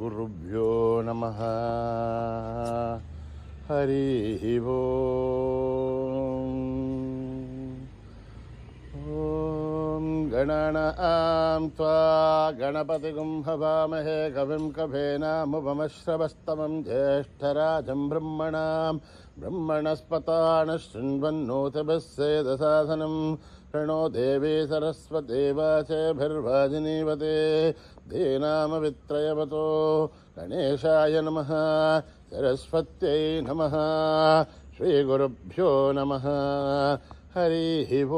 श्रीगुरुभ्यो नमः। हरिः ॐ गणानां त्वा गणपतिगुं हवामहे कविं कवीनामुपमश्रवस्तमं ज्येष्ठराजं ब्रह्मणस्पतान् शृण्वन्नोतिभिः सेदसादनं प्रणो देवी सरस्वती वाचेभिर्वाजिनीवते धीनामवित्रयवतो गणेशाय नमः। सरस्वत्यै नमः। श्रीगुरुभ्यो नमः। हरिः ॐ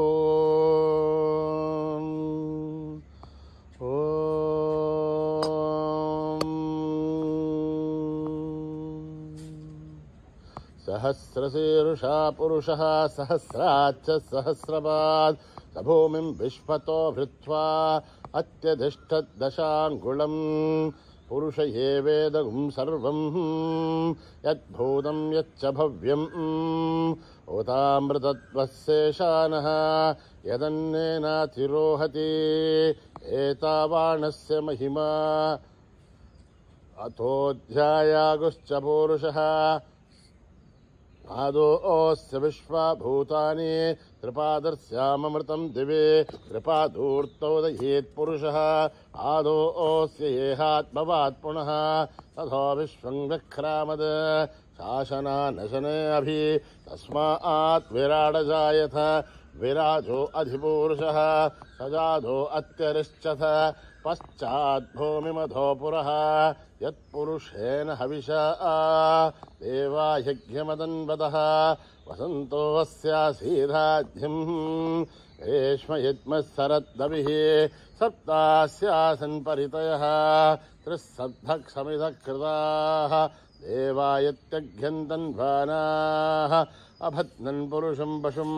सहस्रशीर्षा पुरुषः सहस्राच्च सहस्रपात् स भूमिं विश्वतो भृत्वा अत्यधिष्ठद्दशाङ्गुलम् पुरुष एवेदगुं सर्वं यद्भूतं यच्च भव्यम् उतामृतत्वस्येषानः यदन्नेनातिरोहति एतावाणस्य महिमा अथोऽध्यायागुश्च पूरुषः आदोऽस्य विश्वभूतानि त्रिपादस्यामृतं दिवे त्रिपादूर्तोदयेत् पुरुषः आदोऽस्य येहात्मवात् पुनः तथो विश्वं विक्रामद् शासनानशने अभि तस्मात् विराडजायथ विराजो अधिपूरुषः सजादो अत्यरिश्चथ पश्चाद्भूमिमधो पुरः यत्पुरुषेण हविषा देवा यज्ञमदन्वतः वसन्तो अस्यासीधाध्यम् रेष्मयज्मः सप्तास्यासन् परितयः त्रिस्सब्धः कृताः देवायत्यघ्यन्तन्वानाः अभद्नन् पुरुषं पशुं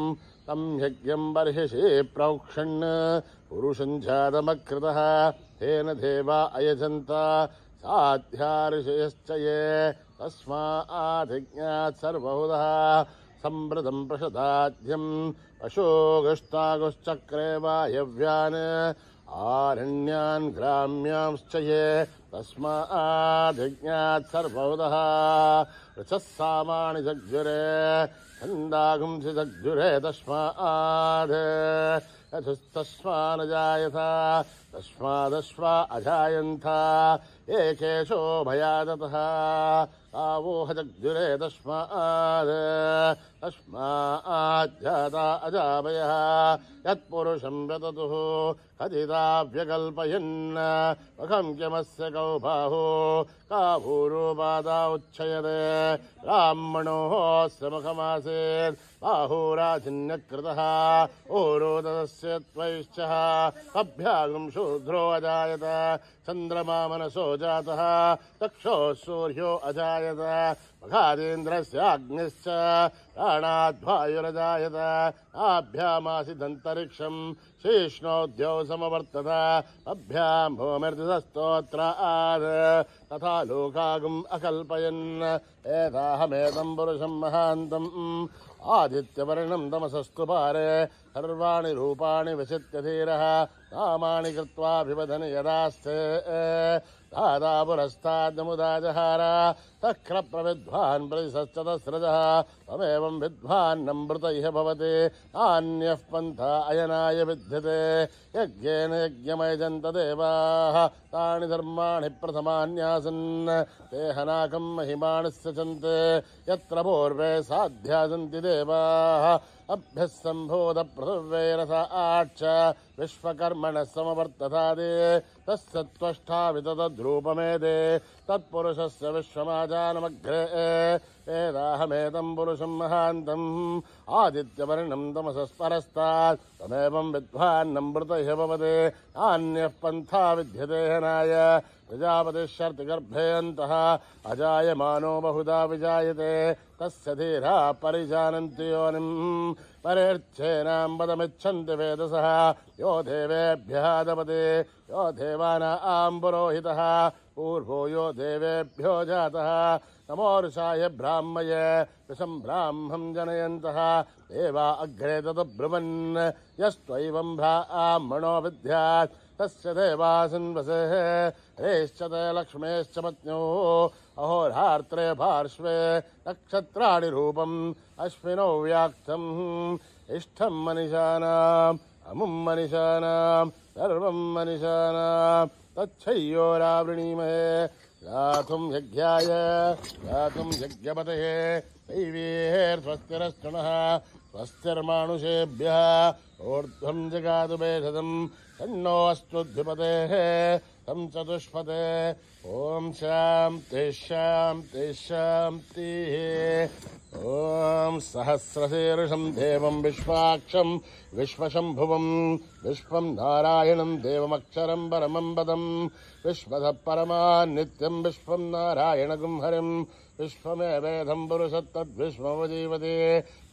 तं यज्ञं बर्हिषि प्रोक्षन् पुरुषं जातमकृतः तेन देवा अयजन्त साध्या ऋषयश्च ये तस्मादिज्ञात् सर्वहुतः सम्प्रदं प्रशदाद्यं पशोगस्तागुश्चक्रे वायव्यान् आरण्यान् ग्राम्यांश्च ये तस्मादिज्ञात् सर्वहुतः ऋचः सामानि जग्जुरे छन्दागुंसि जग्जुरे तस्माद् यथस्तस्मानजायथ तस्मादश्वा अजायन्थ एकेशो भयादतः आवोह जग्जुरे तस्माज्जाता अजावयः यत्पुरुषं व्यततुः कथिता व्यकल्पयन् मुखं किमस्य कौ बाहो काभूरोपादा उच्छयते ब्राह्मणोऽस्य मुखमासीत् बाहुराचिन्यकृतः ओरोदस्य त्वैश्चः अभ्यागं शूद्रो अजायत चन्द्रमा मनसो जातः चक्षुः सूर्यो अजायत मघादेन्द्रस्याग्निश्च प्राणाद्वायुरजायत आभ्यामासिदन्तरिक्षं शीष्णोद्यौ समवर्तत अभ्यां भूमिर्दिशस्तोत्रात् तथा लोकागुम् अकल्पयन् एताहमेतं पुरुषं महान्तम् आदित्यवर्णं तमसस्तु पारे सर्वाणि रूपाणि विचित्य धीरः नामानि कृत्वाभिवदन् यदास्ते दादा पुरस्ताद्मुदा जहार तक्रप्रविद्वान् प्रतिशश्चतस्रजः तमेवं विद्वान्नमृत इह भवति नान्यः पन्था अयनाय विद्यते यज्ञेन यज्ञमयजन्त देवाः तानि धर्माणि प्रथमान्यासन् ते हनाकं महिमानि सचन्ते यत्र पूर्वे साध्या सन्ति देवाः अभ्यः सम्भूत पृथिव्यैरथ आच्च विश्वकर्मणः समवर्ततादे तस्य त्वष्टा विततद्रूपमेदे तत्पुरुषस्य विश्वमाजानमग्रे वेदाहमेतं पुरुषं महान्तम् आदित्यवर्णं तमसस्परस्तात् तमेवं विद्वान्नमृत इह भवति नान्यः पन्था विद्यते हनाय प्रजापतिश्चर्तिगर्भेऽन्तः अजायमानो बहुधा विजायते तस्य धीरा परिजानन्ति योनिम् परेर्थ्येनां पदमिच्छन्ति वेदसः यो देवेभ्यः दपते यो देवानां पुरोहितः पूर्वो यो देवेभ्यो जातः नमोर्षाय ब्राह्मय विषं ब्राह्मं जनयन्तः देवा अग्रे तद्ब्रुवन् यस्त्वैवं ब्राह्मणो विद्यात् तस्य देवासिन्वसेः रेश्च ते लक्ष्मेश्च पत्न्यो अहोरात्रे पार्श्वे नक्षत्राणि रूपम् अश्विनौ व्याक्तम् इष्टं मनिषाणाम् अमुं मनिषाणाम् सर्वं मनिषाणाम् तच्छय्योरावृणीमहे गातुं यज्ञाय गातुं यज्ञपतये दैवीर्स्वस्तिरस्तुनः स्वस्तिर्मानुषेभ्यः ऊर्ध्वं जगातु भेषजम् तन्नो अस्तुद्धिपतेः तं चतुष्पते ॐ शान्तिः शान्तिः शान्तिः ॐ सहस्रशीर्षं देवं विश्वाक्षं विश्वशम्भुवं विश्वं नारायणं देवमक्षरं परमं पदं विश्वतः परमा नित्यं विश्वं नारायणगुं हरिं विश्वमेवेदं पुरुषत्तद्विश्वमजीवते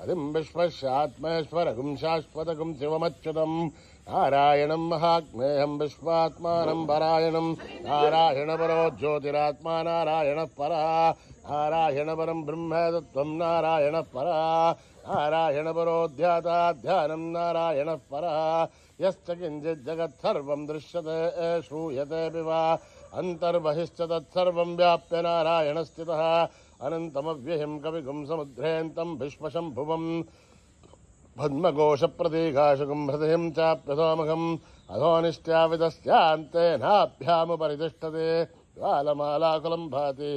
हरिं विश्वस्यात्मेश्वरगुं शाश्वतगुं शिवमच्युतं नारायणं महात्मेयं विश्वात्मानं परायणं नारायणपरो ज्योतिरात्मा नारायणः परः नारायणपरं ब्रह्म तत्त्वं नारायणः परः नारायणपरो ध्याता ध्यानं नारायणः परः यश्च किञ्चित् जगत्सर्वं दृश्यते श्रूयतेऽपि वा अन्तर्बहिश्च तत्सर्वं व्याप्य नारायणस्थितः अनन्तमव्ययं कविगुं समुद्रेऽन्तं विश्वशम्भुवम् पद्मघोषप्रतीकाशुकं हृदयं चाप्यथोमघम् अधोनिष्ट्याविदस्यान्तेनाभ्यामुपरितिष्ठते ज्वालमालाकुलं भाति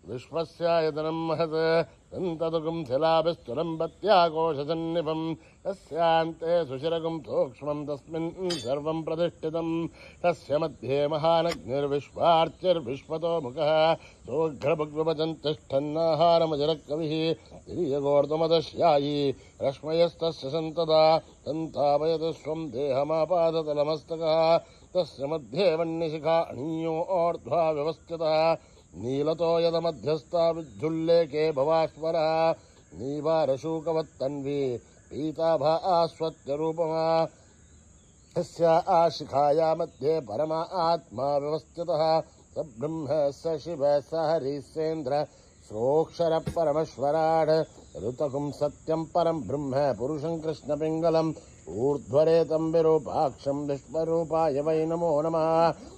विश्वस्यायतनं महत् तन्तदुगुं शिलाभिस्तुलं पत्याकोशसन्निभं तस्यान्ते सुशिरगुं सूक्ष्मं तस्मिन् सर्वं प्रतिष्ठितं तस्य मध्ये महानग्निर्विश्वार्चिर्विश्वतो मुखः सोऽघ्रभुग्विभजन्तिष्ठन्नाहारमजरकविः तिर्यगोर्धुमदश्यायी रश्मयस्तस्य सन्तदा तन्तापयतु स्वं देहमापादतलमस्तकः तस्य मध्ये वह्निशिखा अणीयो ऊर्ध्वा व्यवस्थितः नीलतो यदमध्यस्था विद्युल्लेखे भवाश्वरः नीवारशूकवत्तन्वी पीताभा आस्वत्यरूपमा तस्य आशिखाया मध्ये परमा आत्मा व्यवस्थितः स ब्रह्म स शिव स हरिसेन्द्र सोऽक्षरः परमेश्वराट् ऋतकुं सत्यं परं ब्रह्म पुरुषं कृष्णपिङ्गलम् ऊर्ध्वरेतं विरूपाक्षं विश्वरूपाय वै नमो नमः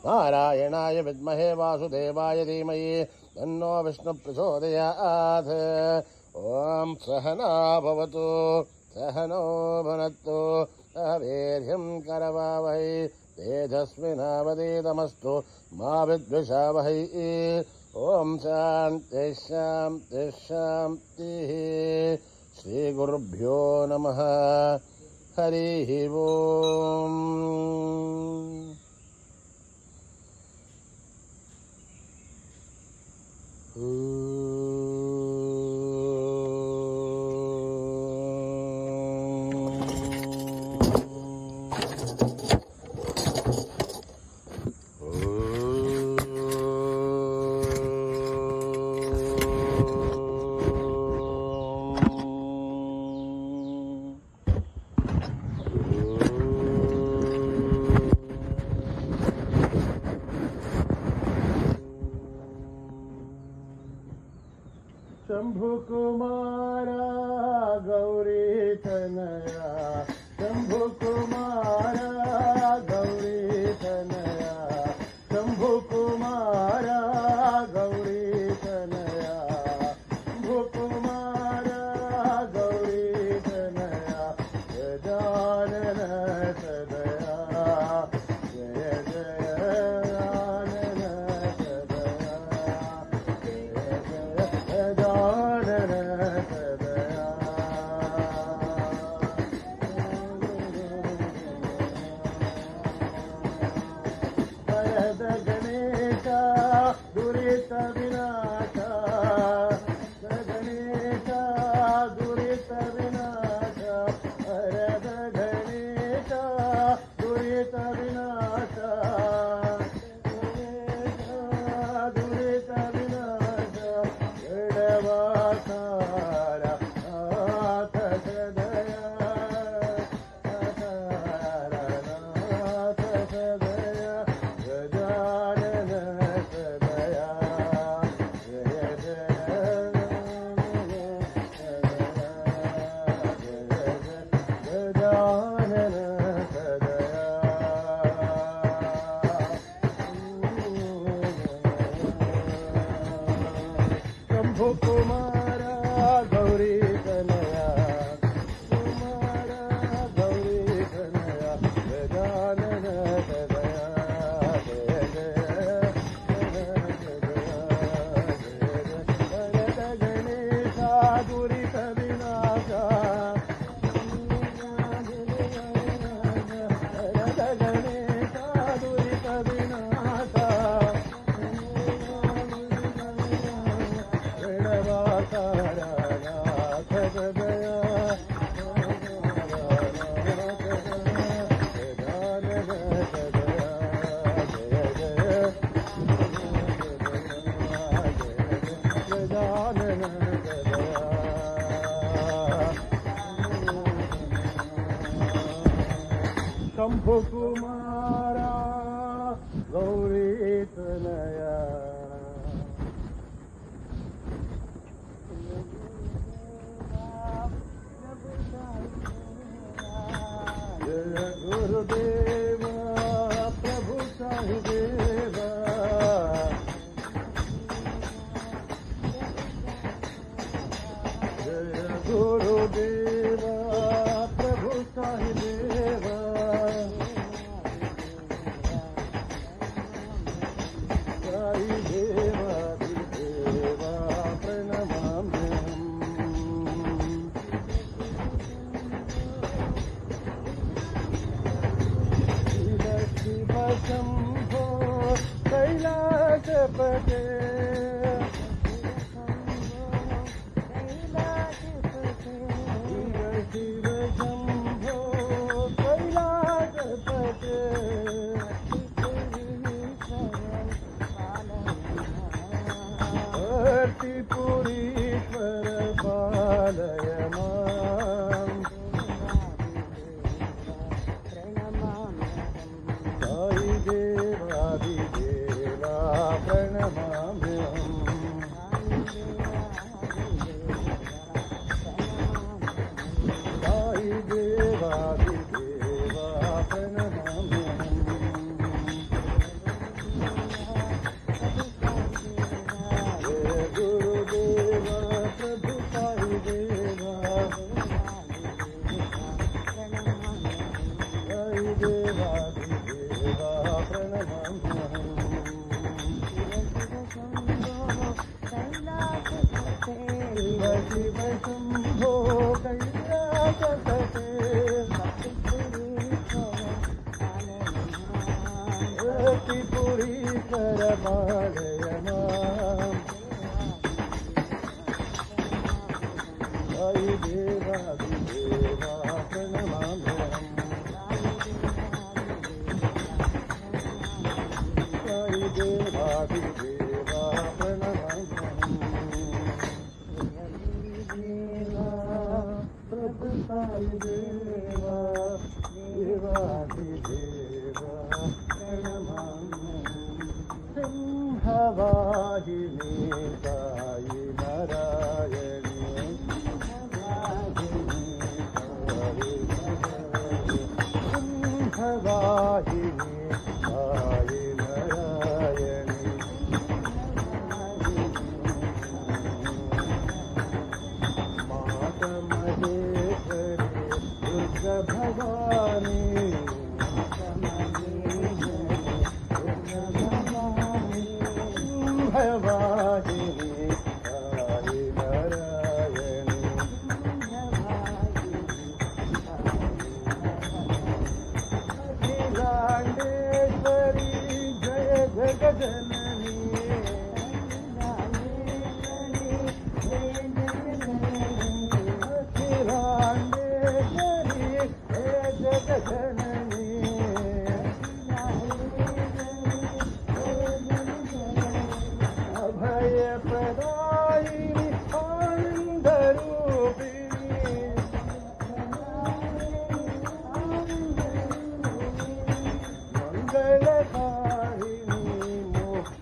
नारायणाय विद्महे वासुदेवाय धीमहि तन्नो विष्णुप्रचोदयात् ॐ सहना भवतु सहनो भुनक्तु सह वीर्यं करवावहै तेजस्विनावधीतमस्तु मा विद्विषावहै ॐ शान्तिः शान्तिः शान्तिः श्रीगुरुभ्यो नमः हरिः ओम् शंभुकुमारा गौरी तनया शंभुकुमारा गौरी तनया शंभुकुमारा गौरी तनया शंभुकुमारा गौरी तनया गजानन सदया जय जय आनन सदया शंभुकुमारा गौरी तनया जय गुरुदेवा प्रभु साई देवा जय गुरुदेवा प्रभु साई देवा साई देवा देवा प्रणमाम्यहम् शिव शंभो कैलासपते शिव शंभो कैलासपते त्रिपुरीश्वर पालय माम् साई देवादिदेवा प्रणमाम्यहम् साई देवादिदेवा प्रणमाम्यहम् जय गुरुदेवा प्रभु साई देवा साई देवादिदेवा प्रणमाम्यहम् शिव शंभो कैलासपते त्रिपुरीश्वर पालय माम् साई देवादिदेवा प्रणमाम्यहम् साई देवादिदेवा प्रणमाम्यहम् प्रभु साई देवा देवादिदेवा प्रणमाम्यहम् सिंहवाहिनी साई नारायणी सिंहवाहिनी साई नारायणी माता महेश्वरी दुर्गा भवानी सिंहवाहिनी साई नारायणी अखिलांडेश्वरी जय जगजननी अखिलांडेश्वरी जय जगजननी अभय प्रदायिनी आनंद रूपिणी मंगलकारिणी मोक्ष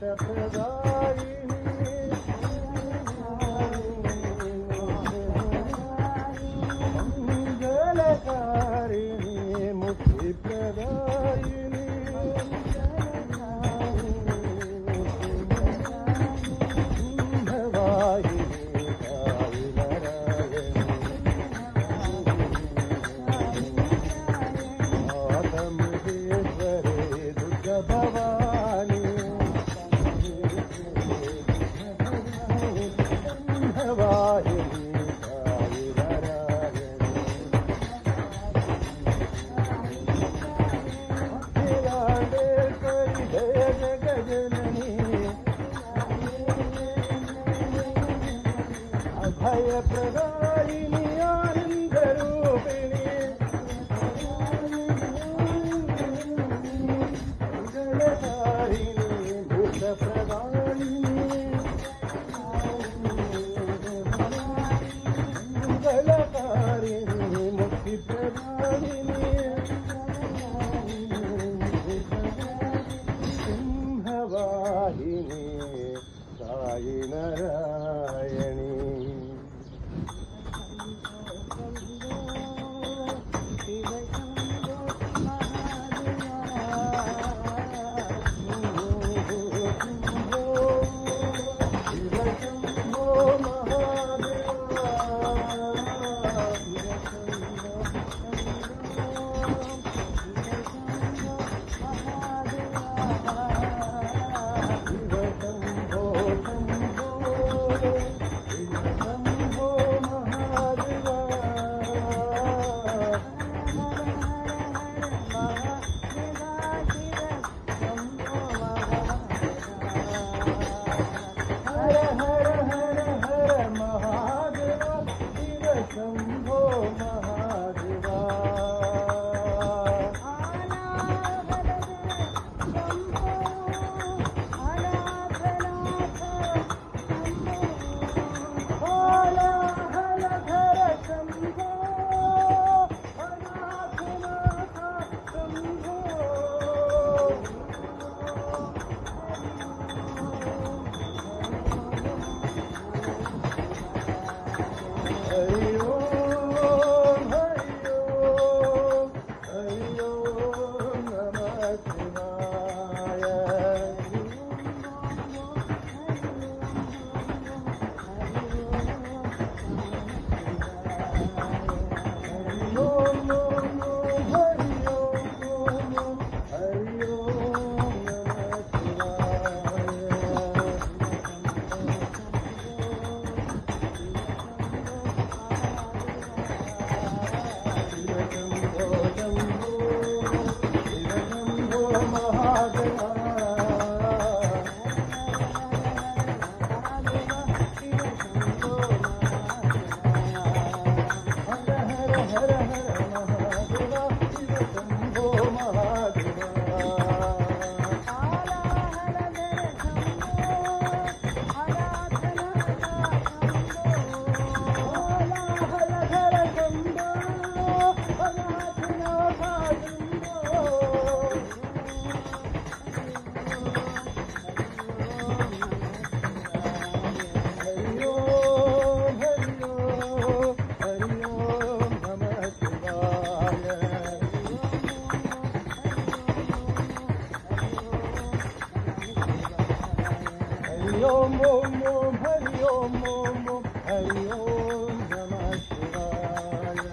Om Om Om Hari Om Om Om Hari Om Namah Shivaya.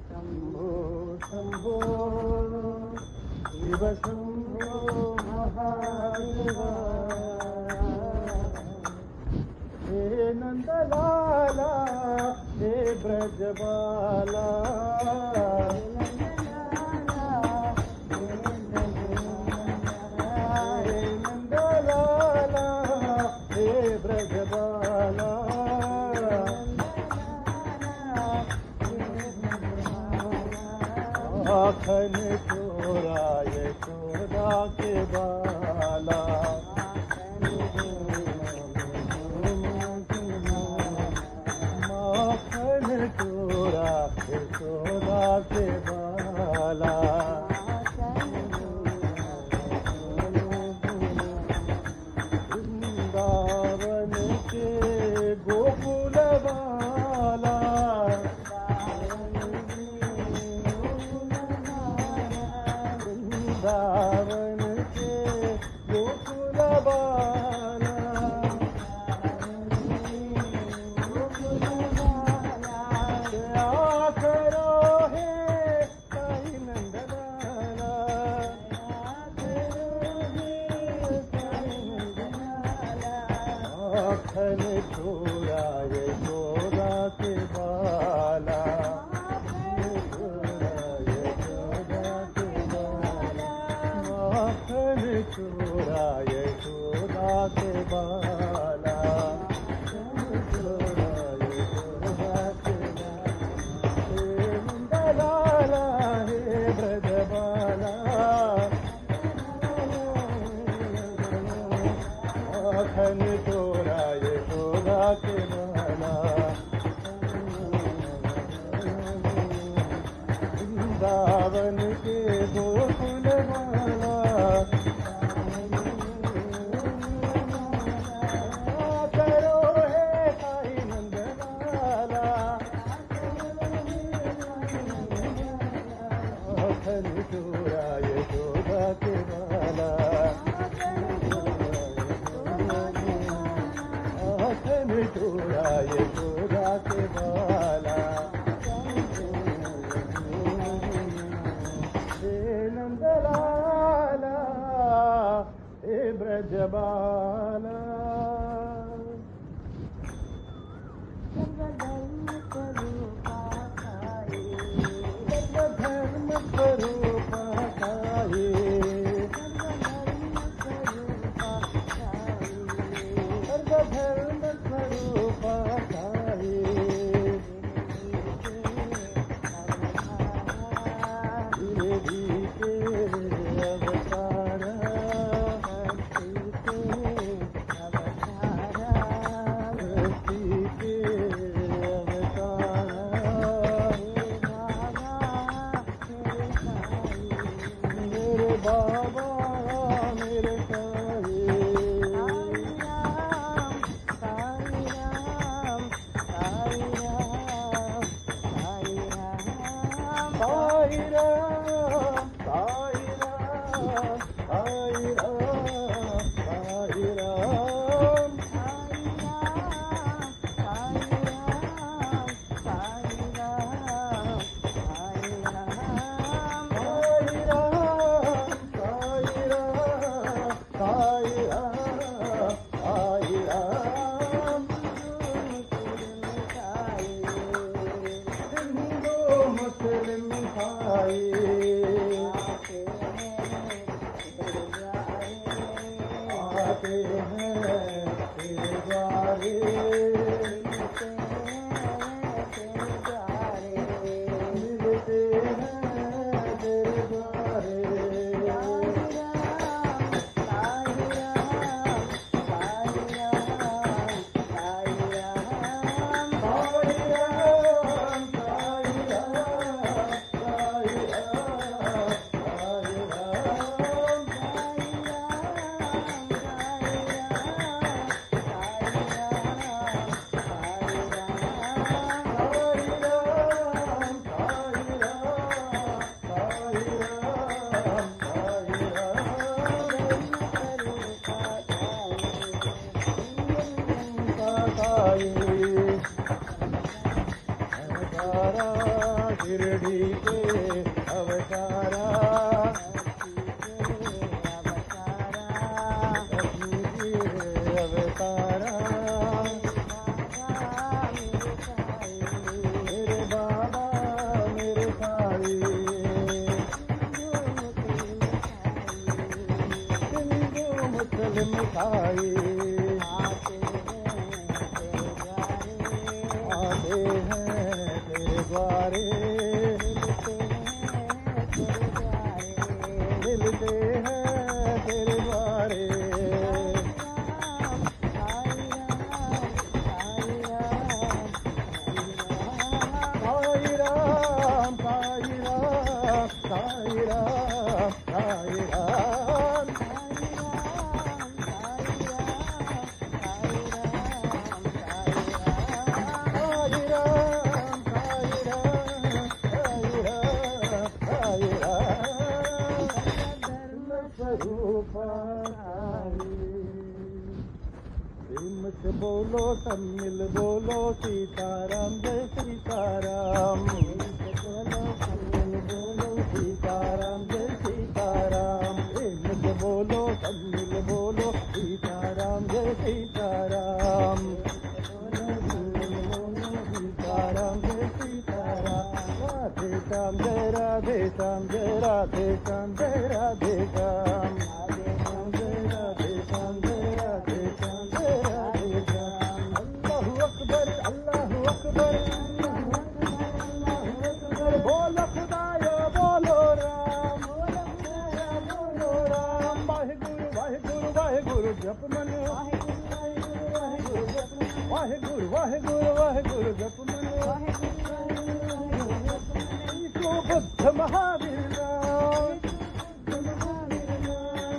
Shambho Shambho Shiva Shambho Mahadeva. He Nandalala He Brajbala. माखन चोरा यशोदा के बाला. माखन चोरा यशोदा के बाला. वृंदावन के गोकुल बाला. वृंदावन के गोकुल बाला. क्या करो हे साईं नंदलाला. माखन चोरा यशोदा के बाला. माखन चोरा यशोदा के बाला. चोरा यशोदा के बाला. हे नंदलाला हे ब्रजबाला. माखन चोरा यशोदा के बाला. वृंदावन के गोकुल बाला. करो हे साईं नंदलाला. माखन चोरा यशोदा के बाला. माखन चोरा यशोदा के बाला. हे नंदलाला हे ब्रजबाला. सर्वधर्म स्वरूपा साई. सर्वधर्म स्वरूपा साई. देवी के अवतार. भक्ति के अवतार. मेरे बाबा मेरे साईं. साई राम साई राम साई राम साई राम. साई राम साई राम साई राम साई राम. हिंदू मुस्लिम भाई. आते हैं तेरे द्वारे. मिलते हैं तेरे द्वारे. साई राम साई राम साई राम. मिठाई आते हैं तेरे द्वारे मिलते हैं तेरे द्वारे साई राम साई राम साई राम साई राम प्रेम से बोलो तमिल बोलो सीताराम जय सीताराम बोलो सीताराम जय सीताराम प्रेम से बोलो तमिल बोलो सीताराम जय सीताराम सीताराम जय सीताराम राधे श्याम जय राधे श्याम जय राधे श्याम जय राधे श्याम बोलो खुदाया बोलो राम बोलो राम वाहेगुरु वाहेगुरु वाहेगुरु जप मन वाहेगुरु वाहेगुरु वाहेगुरु जप मन ईशो बुद्ध महावीर राम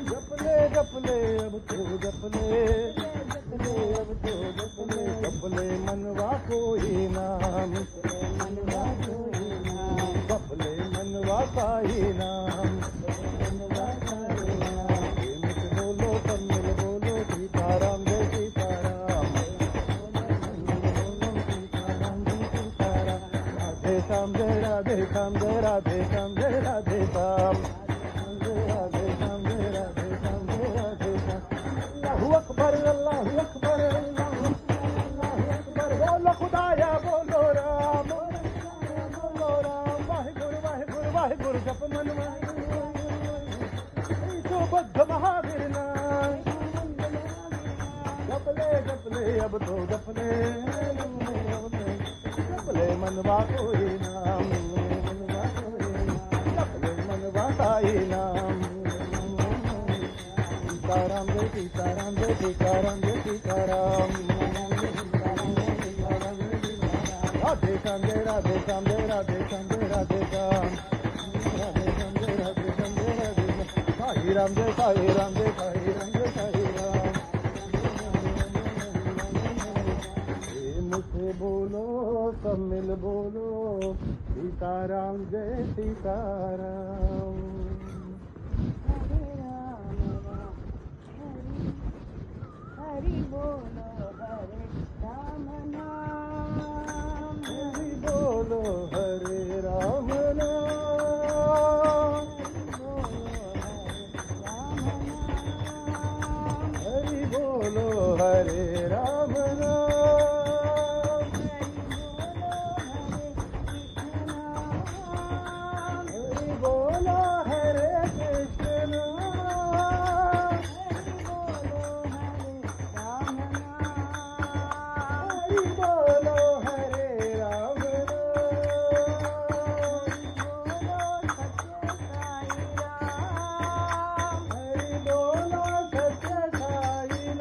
जपले जपले अब तो जपले अब तो जपले मनवा कोई नाम जपले मनवा साई नाम बोलो तमिल बोलो सीताराम जय सीताराम राधे श्याम जय राधे श्याम जय राधे श्याम जय राधे श्याम राधे श्याम जय राधे श्याम जय राधे श्याम अल्लाहु अकबर अल्लाहु अकबर अल्लाहु अकबर बोलो खुदाया बोलो राम बोलो राम वाहेगुरु वाहेगुरु वाहेगुरु जप मन ईशो बुद्ध महावीर नाम जपले जपले अब तो जपले जपले मनवा कोई नाम जपले मनवा साई नाम सीताराम जय सीताराम जय सीताराम जय सीताराम राधे श्याम जय राधे श्याम जय राधे श्याम जय राधे श्याम राधे श्याम जय राधे श्याम जय राधे श्याम साई राम जय साई राम जय साई राम जय साई राम प्रेम से बोलो तमिल बोलो सीताराम जय सीताराम हरि बोलो हरे राम नाम हरि बोलो हरे राम नाम हरि बोलो हरे राम नाम हरि बोलो हरे कृष्ण हरि बोलो हरे राम हरि बोलो सत्य साई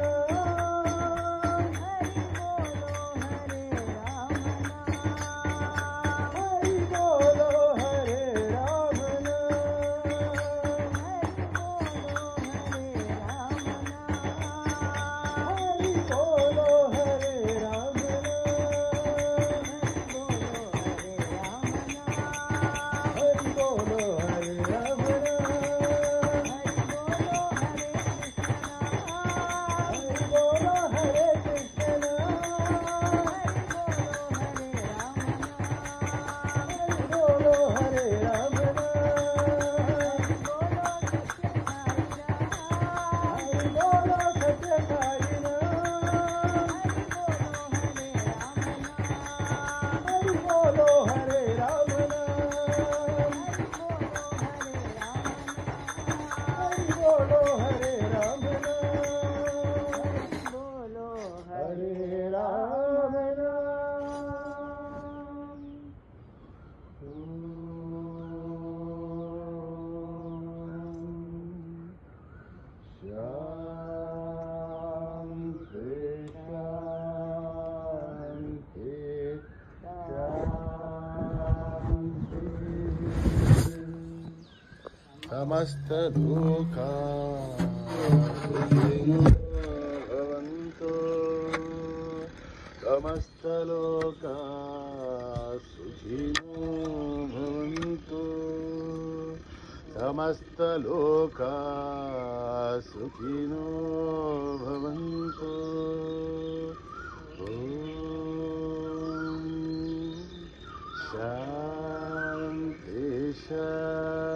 समस्त लोका सुखिनो भवन्तु समस्त लोका सुखिनो भवन्तु समस्त लोका सुखिनो भवन्तु शांति शांति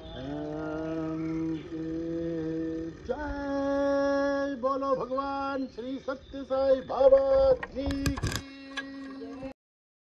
शांति। जय बोलो भगवान श्री सत्य साई बाबा जी।